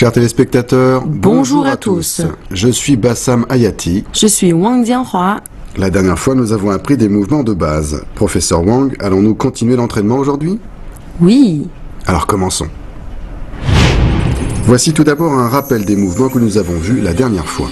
Chers téléspectateurs, bonjour à tous. Je suis Bassam Hayati. Je suis Wang Jianhua. La dernière fois, nous avons appris des mouvements de base. Professeur Wang, allons-nous continuer l'entraînement aujourd'hui? Oui. Alors commençons. Voici tout d'abord un rappel des mouvements que nous avons vus la dernière fois.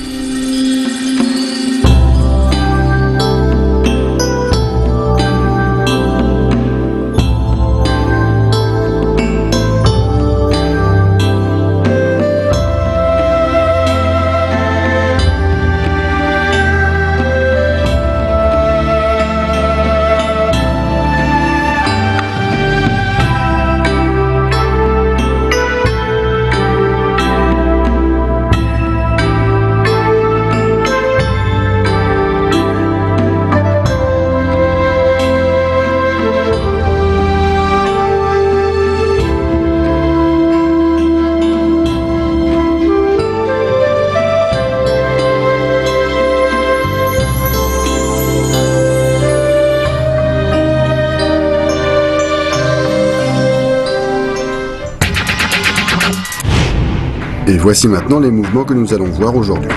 Et voici maintenant les mouvements que nous allons voir aujourd'hui.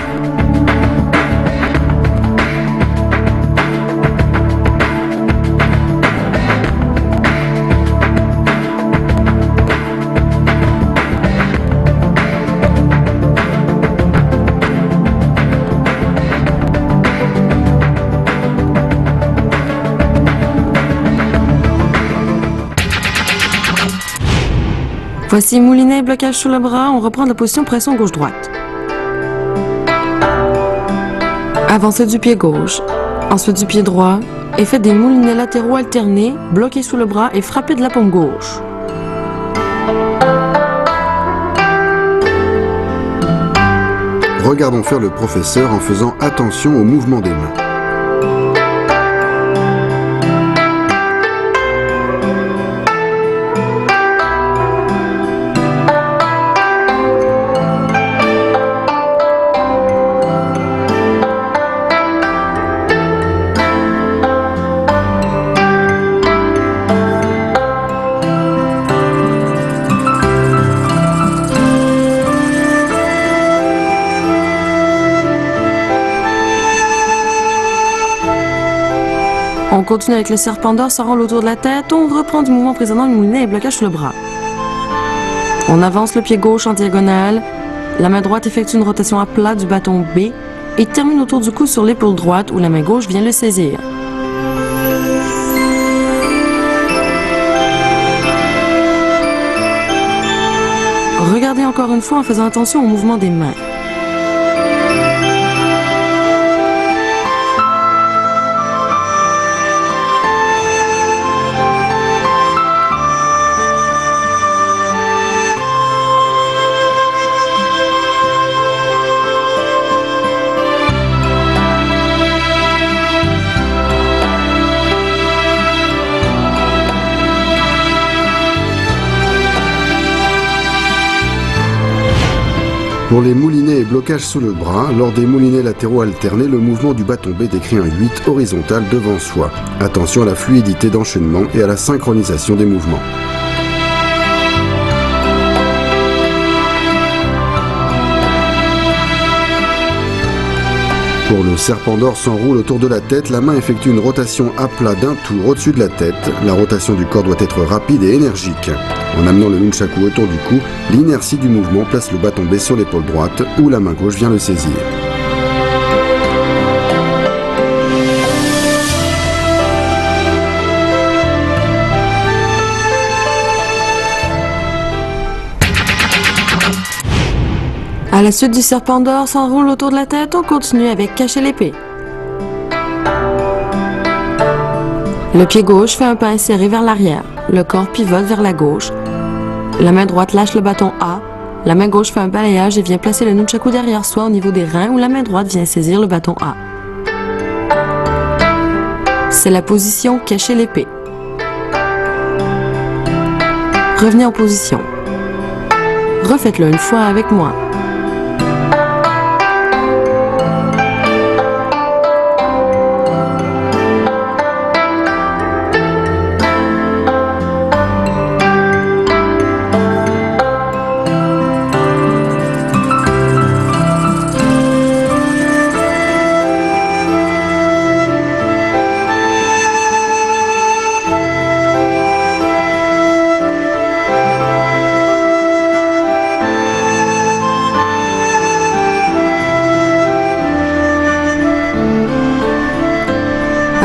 Voici moulinet et blocage sous le bras. On reprend la position pression gauche-droite. Avancez du pied gauche, ensuite du pied droit, et faites des moulinets latéraux alternés, bloqués sous le bras et frappez de la paume gauche. Regardons faire le professeur en faisant attention au mouvement des mains. On continue avec le serpent d'or, ça roule autour de la tête. On reprend du mouvement précédent, le moulinet et blocage sous le bras. On avance le pied gauche en diagonale. La main droite effectue une rotation à plat du bâton B et termine autour du cou sur l'épaule droite où la main gauche vient le saisir. Regardez encore une fois en faisant attention au mouvement des mains. Pour les moulinets et blocages sous le bras, lors des moulinets latéraux alternés, le mouvement du bâton B décrit un 8 horizontal devant soi. Attention à la fluidité d'enchaînement et à la synchronisation des mouvements. Pour le serpent d'or s'enroule autour de la tête, la main effectue une rotation à plat d'un tour au-dessus de la tête. La rotation du corps doit être rapide et énergique. En amenant le nunchaku autour du cou, l'inertie du mouvement place le bâton B sur l'épaule droite où la main gauche vient le saisir. À la suite du serpent d'or s'enroule autour de la tête, on continue avec cacher l'épée. Le pied gauche fait un pas inséré vers l'arrière. Le corps pivote vers la gauche. La main droite lâche le bâton A. La main gauche fait un balayage et vient placer le nunchaku derrière soi au niveau des reins où la main droite vient saisir le bâton A. C'est la position cacher l'épée. Revenez en position. Refaites-le une fois avec moi.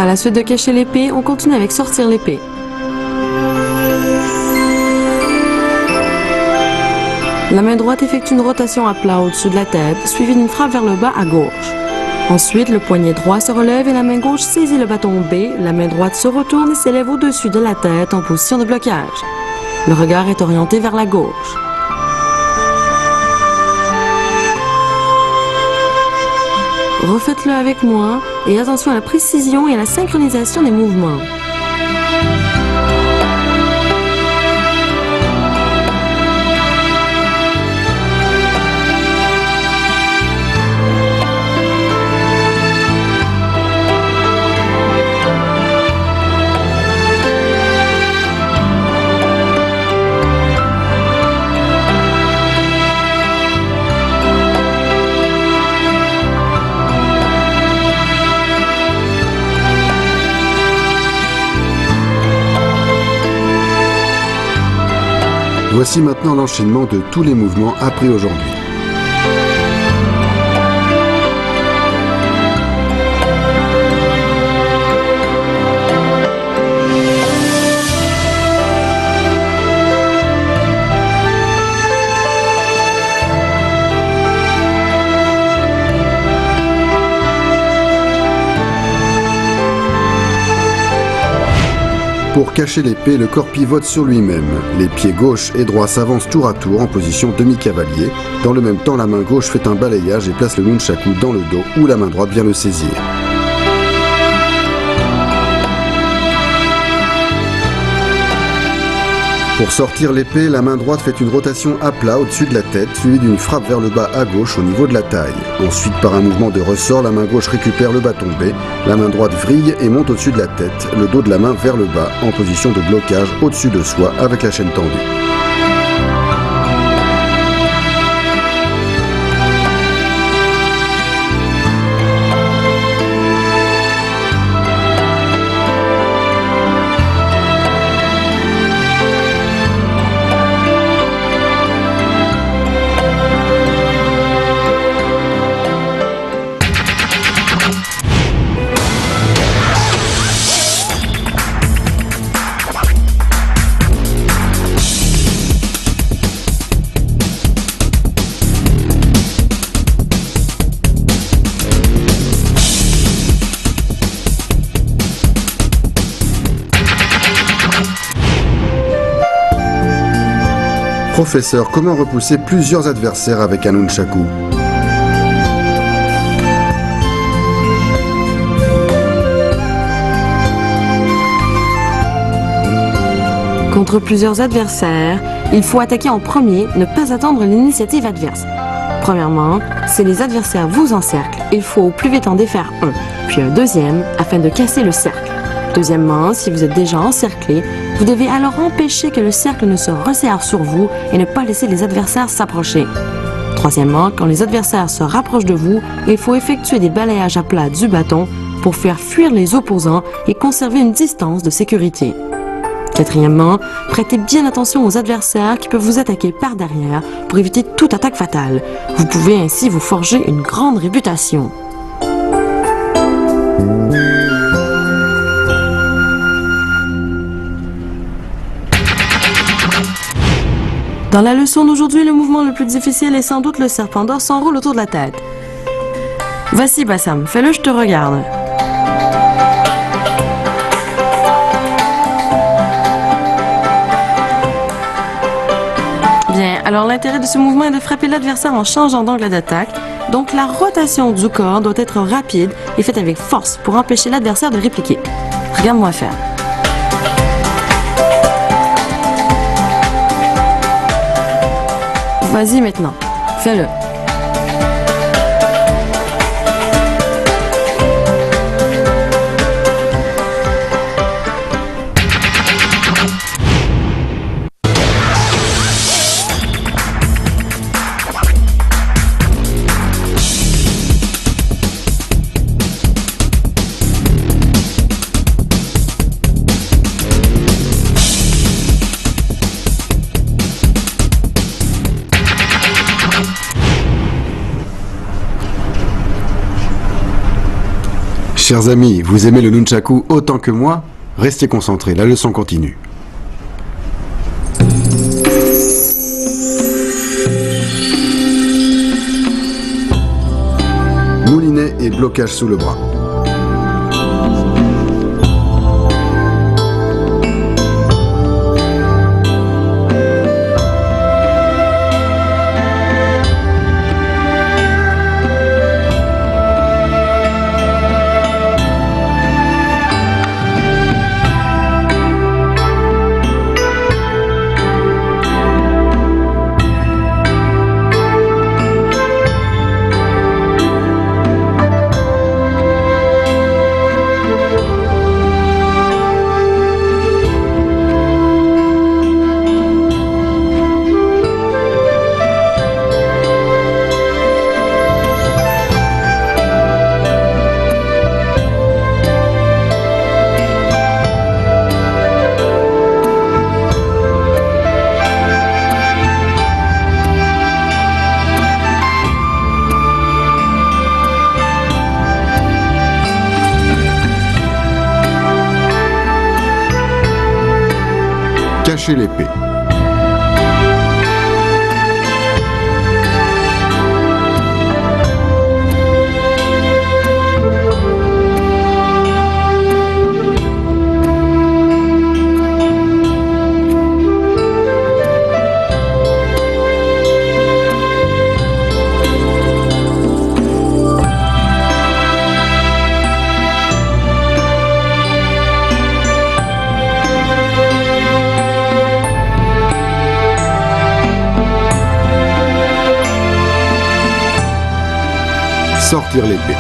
la suite de cacher l'épée, on continue avec sortir l'épée. La main droite effectue une rotation à plat au-dessus de la tête, suivie d'une frappe vers le bas à gauche. Ensuite, le poignet droit se relève et la main gauche saisit le bâton B. La main droite se retourne et s'élève au-dessus de la tête en position de blocage. Le regard est orienté vers la gauche. Refaites-le avec moi et attention à la précision et à la synchronisation des mouvements. Voici maintenant l'enchaînement de tous les mouvements appris aujourd'hui. Pour cacher l'épée, le corps pivote sur lui-même. Les pieds gauche et droit s'avancent tour à tour en position demi-cavalier. Dans le même temps, la main gauche fait un balayage et place le nunchaku dans le dos où la main droite vient le saisir. Pour sortir l'épée, la main droite fait une rotation à plat au-dessus de la tête, suivie d'une frappe vers le bas à gauche au niveau de la taille. Ensuite, par un mouvement de ressort, la main gauche récupère le bâton B, la main droite vrille et monte au-dessus de la tête, le dos de la main vers le bas, en position de blocage au-dessus de soi avec la chaîne tendue. Professeur, comment repousser plusieurs adversaires avec un nunchaku? Contre plusieurs adversaires, il faut attaquer en premier, ne pas attendre l'initiative adverse. Premièrement, si les adversaires vous encerclent, il faut au plus vite en défaire un, puis un deuxième, afin de casser le cercle. Deuxièmement, si vous êtes déjà encerclé, vous devez alors empêcher que le cercle ne se resserre sur vous et ne pas laisser les adversaires s'approcher. Troisièmement, quand les adversaires se rapprochent de vous, il faut effectuer des balayages à plat du bâton pour faire fuir les opposants et conserver une distance de sécurité. Quatrièmement, prêtez bien attention aux adversaires qui peuvent vous attaquer par derrière pour éviter toute attaque fatale. Vous pouvez ainsi vous forger une grande réputation. Dans la leçon d'aujourd'hui, le mouvement le plus difficile est sans doute le serpent d'or s'enroule autour de la tête. Vas-y Bassam, fais-le, je te regarde. Bien, alors l'intérêt de ce mouvement est de frapper l'adversaire en changeant d'angle d'attaque. Donc la rotation du corps doit être rapide et faite avec force pour empêcher l'adversaire de répliquer. Regarde-moi faire. Vas-y maintenant, fais-le. Chers amis, vous aimez le nunchaku autant que moi? Restez concentrés, la leçon continue. Moulinet et blocage sous le bras. Cacher l'épée. Sortir l'épée.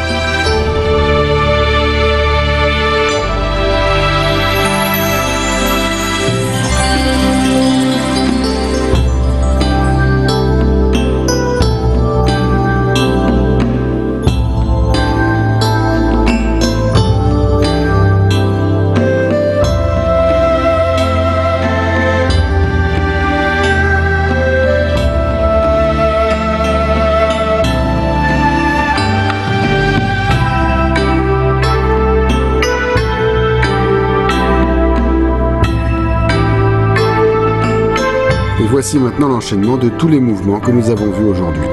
Voici maintenant l'enchaînement de tous les mouvements que nous avons vus aujourd'hui.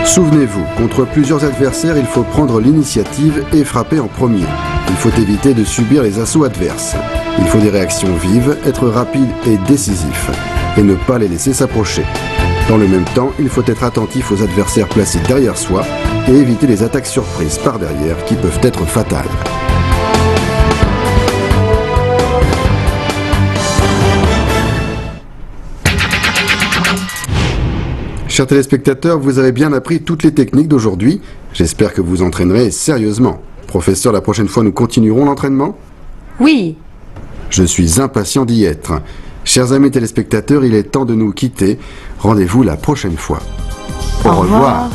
Souvenez-vous, contre plusieurs adversaires, il faut prendre l'initiative et frapper en premier. Il faut éviter de subir les assauts adverses. Il faut des réactions vives, être rapide et décisif, et ne pas les laisser s'approcher. Dans le même temps, il faut être attentif aux adversaires placés derrière soi et éviter les attaques surprises par derrière qui peuvent être fatales. Chers téléspectateurs, vous avez bien appris toutes les techniques d'aujourd'hui. J'espère que vous entraînerez sérieusement. Professeur, la prochaine fois, nous continuerons l'entraînement? Oui. Je suis impatient d'y être. Chers amis téléspectateurs, il est temps de nous quitter. Rendez-vous la prochaine fois. Au revoir.